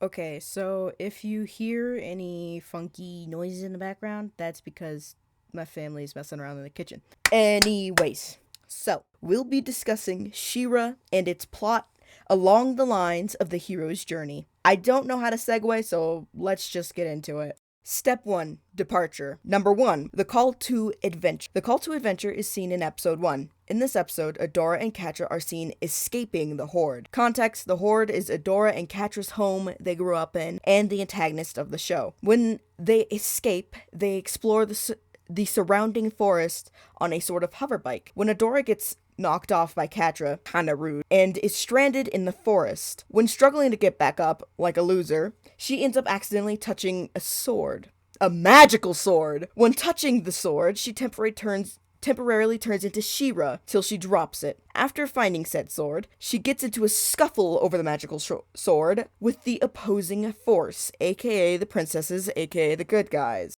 Okay, so if you hear any funky noises in the background, that's because my family's messing around in the kitchen. Anyways, so we'll be discussing Shera and its plot along the lines of the hero's journey. I don't know how to segue, so let's just get into it. Step 1, Departure. Number 1, the call to adventure. The call to adventure is seen in episode 1. In this episode, Adora and Catra are seen escaping the Horde. Context, the Horde is Adora and Catra's home they grew up in and the antagonist of the show. When they escape, they explore the surrounding forest on a sort of hover bike. When Adora gets knocked off by Catra, kinda rude, and is stranded in the forest. When struggling to get back up, like a loser, she ends up accidentally touching a sword. A magical sword! When touching the sword, she temporarily turns into Shera till she drops it. After finding said sword, she gets into a scuffle over the magical sword with the opposing force, aka the princesses, aka the good guys.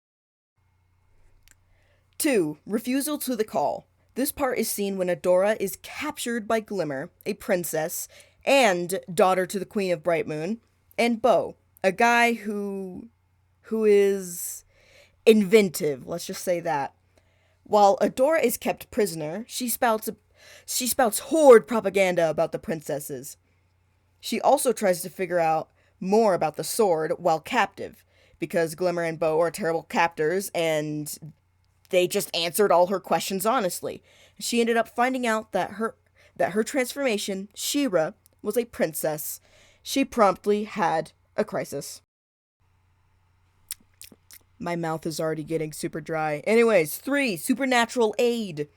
2. Refusal to the call. This part is seen when Adora is captured by Glimmer, a princess, and daughter to the Queen of Brightmoon, and Bo, a guy who is inventive, let's just say that. While Adora is kept prisoner, she spouts Horde propaganda about the princesses. She also tries to figure out more about the sword while captive, because Glimmer and Bo are terrible captors, and they just answered all her questions honestly. She ended up finding out that her transformation, Shera, was a princess. She promptly had a crisis. My mouth is already getting super dry. Anyways, 3, supernatural aid.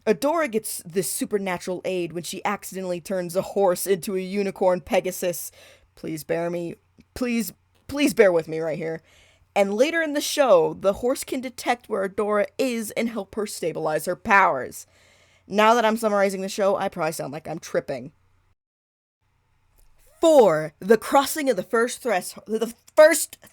Adora gets this supernatural aid when she accidentally turns a horse into a unicorn Pegasus. Please bear with me right here. And later in the show, the horse can detect where Adora is and help her stabilize her powers. Now that I'm summarizing the show, I probably sound like I'm tripping. 4. The crossing of the first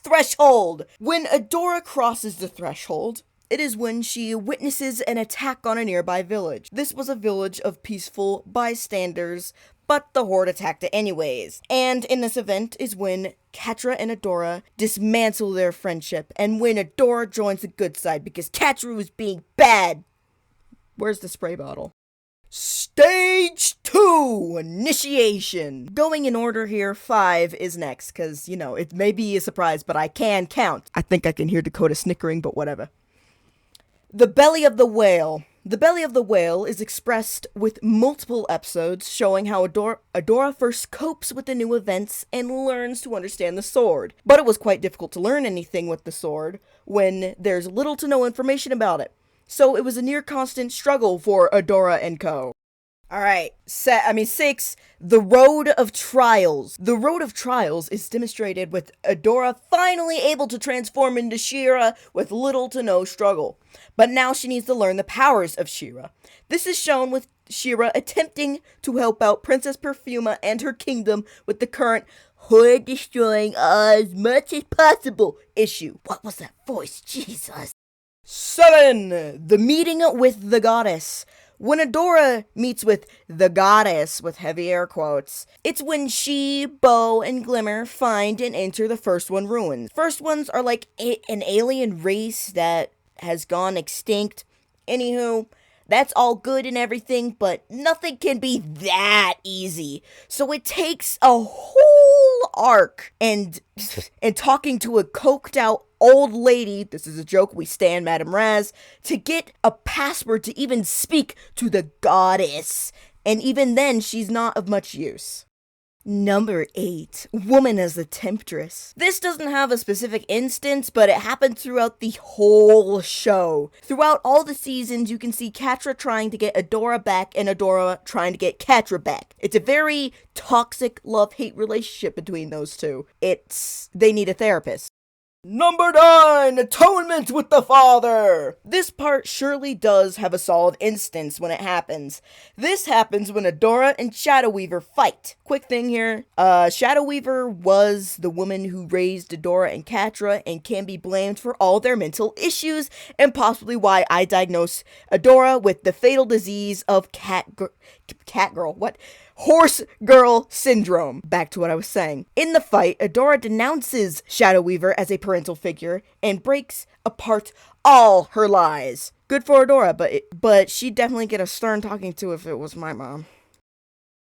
threshold. When Adora crosses the threshold, it is when she witnesses an attack on a nearby village. This was a village of peaceful bystanders, but the Horde attacked it anyways. And in this event is when Catra and Adora dismantle their friendship, and when Adora joins the good side because Catra was being bad. Where's the spray bottle? Stage 2, Initiation. Going in order here, 5 is next, because, it may be a surprise, but I can count. I think I can hear Dakota snickering, but whatever. The Belly of the Whale. The Belly of the Whale is expressed with multiple episodes showing how Adora first copes with the new events and learns to understand the sword. But it was quite difficult to learn anything with the sword when there's little to no information about it. So it was a near constant struggle for Adora and co. Alright, 6, the Road of Trials. The Road of Trials is demonstrated with Adora finally able to transform into Shera with little to no struggle. But now she needs to learn the powers of Shera. This is shown with Shera attempting to help out Princess Perfuma and her kingdom with the current Horde destroying as much as possible issue. What was that voice? Jesus. 7. The Meeting with the Goddess. When Adora meets with the goddess, with heavy air quotes, it's when she, Bo, and Glimmer find and enter the First One ruins. First Ones are like an alien race that has gone extinct. Anywho, that's all good and everything, but nothing can be that easy. So it takes a whole arc and talking to a coked out old lady, this is a joke, we stand Madame Raz, to get a password to even speak to the goddess. And even then, she's not of much use. Number 8, Woman as the Temptress. This doesn't have a specific instance, but it happened throughout the whole show. Throughout all the seasons, you can see Catra trying to get Adora back and Adora trying to get Catra back. It's a very toxic love-hate relationship between those two. They need a therapist. Number 9, Atonement with the Father. This part surely does have a solid instance when it happens. This happens when Adora and Shadow Weaver fight. Quick thing here, Shadow Weaver was the woman who raised Adora and Catra and can be blamed for all their mental issues and possibly why I diagnosed Adora with the fatal disease of horse girl syndrome. Back to what I was saying. In the fight, Adora denounces Shadow Weaver as a parental figure and breaks apart all her lies. Good for Adora, but she'd definitely get a stern talking to if it was my mom.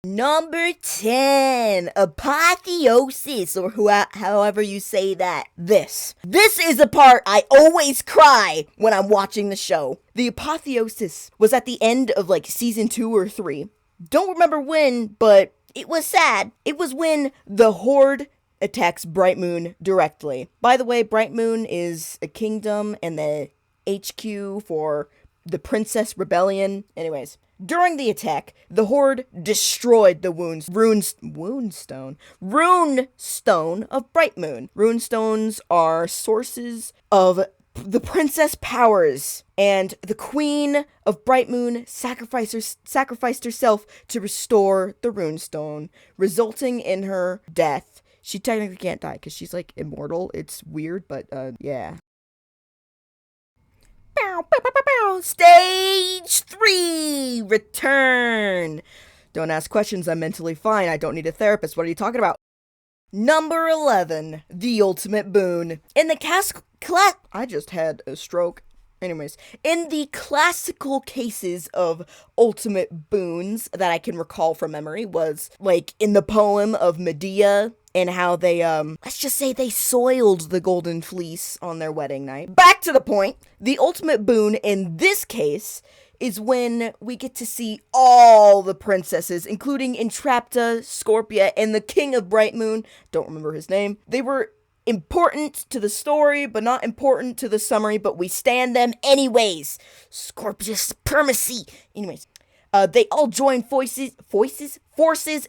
Number 10, apotheosis, or however you say that. This is the part I always cry when I'm watching the show. The apotheosis was at the end of like season 2 or 3. Don't remember when, but it was sad. It was when the Horde attacks Bright Moon directly. By the way, Bright Moon is a kingdom and the HQ for the Princess Rebellion. Anyways, during the attack, the Horde destroyed the rune stone of Bright Moon. Rune stones are sources of the princess powers, and the Queen of Bright Moon sacrificed herself to restore the rune stone, resulting in her death. She technically can't die because she's like immortal. It's weird, but yeah. Stage 3, return. Don't ask questions, I'm mentally fine. I don't need a therapist. What are you talking about? Number 11, the ultimate boon. In the I just had a stroke. Anyways, in the classical cases of ultimate boons that I can recall from memory was like in the poem of Medea and how they, let's just say they soiled the golden fleece on their wedding night. Back to the point, the ultimate boon in this case is when we get to see all the princesses, including Entrapta, Scorpia, and the King of Bright Moon. Don't remember his name. They were important to the story, but not important to the summary, but we stand them anyways. Scorpia supremacy. Anyways, they all join forces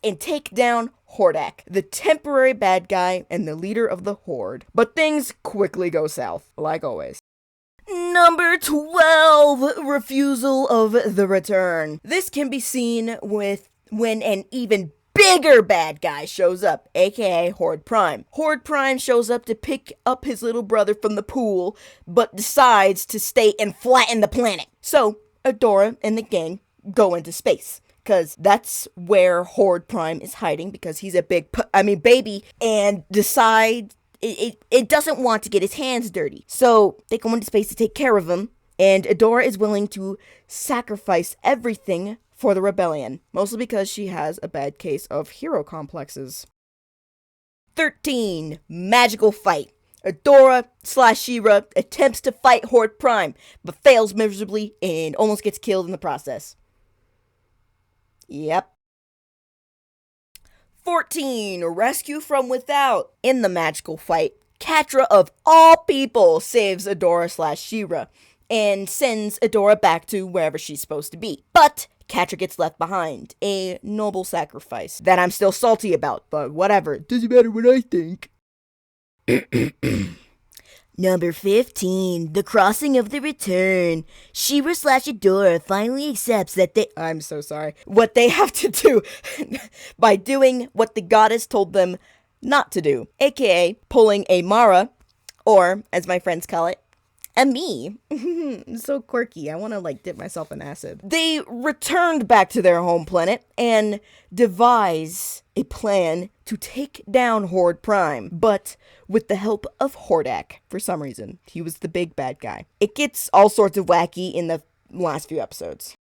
and take down Hordak, the temporary bad guy and the leader of the Horde. But things quickly go south, like always. Number 12, refusal of the return. This can be seen when an even bigger bad guy shows up, aka Horde Prime. Horde Prime shows up to pick up his little brother from the pool, but decides to stay and flatten the planet. So, Adora and the gang go into space, because that's where Horde Prime is hiding, because he's a baby, and decide it doesn't want to get his hands dirty. So, they go into space to take care of him, and Adora is willing to sacrifice everything for the rebellion, mostly because she has a bad case of hero complexes. 13, magical fight. Adora/Shera attempts to fight Horde Prime, but fails miserably and almost gets killed in the process. Yep. 14, rescue from without. In the magical fight, Catra of all people saves Adora/Shera and sends Adora back to wherever she's supposed to be. But Catra gets left behind. A noble sacrifice that I'm still salty about, but whatever. Doesn't matter what I think. Number 15, the crossing of the return. Shera/Adora finally accepts that what they have to do by doing what the goddess told them not to do, aka pulling a Mara, or as my friends call it, a me. So quirky. I want to dip myself in acid. They returned back to their home planet and devise a plan to take down Horde Prime, but with the help of Hordak for some reason. He was the big bad guy. It gets all sorts of wacky in the last few episodes.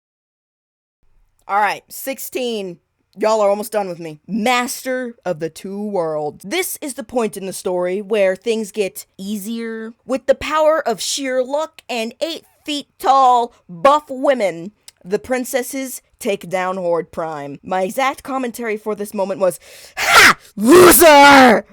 Alright, 16. Y'all are almost done with me. Master of the Two Worlds. This is the point in the story where things get easier. With the power of sheer luck and 8 feet tall, buff women, the princesses take down Horde Prime. My exact commentary for this moment was, "Ha! Loser!"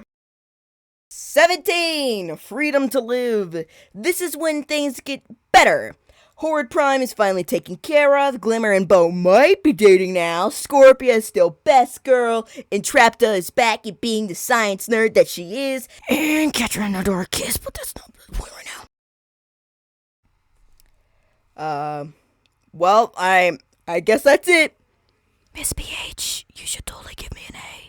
17, freedom to live. This is when things get better. Horde Prime is finally taken care of. Glimmer and Bow might be dating now. Scorpia is still best girl. Entrapta is back at being the science nerd that she is. And Catra and Adora kiss, but that's not the point right now. Well, I guess that's it. Miss PH, you should totally give me an A.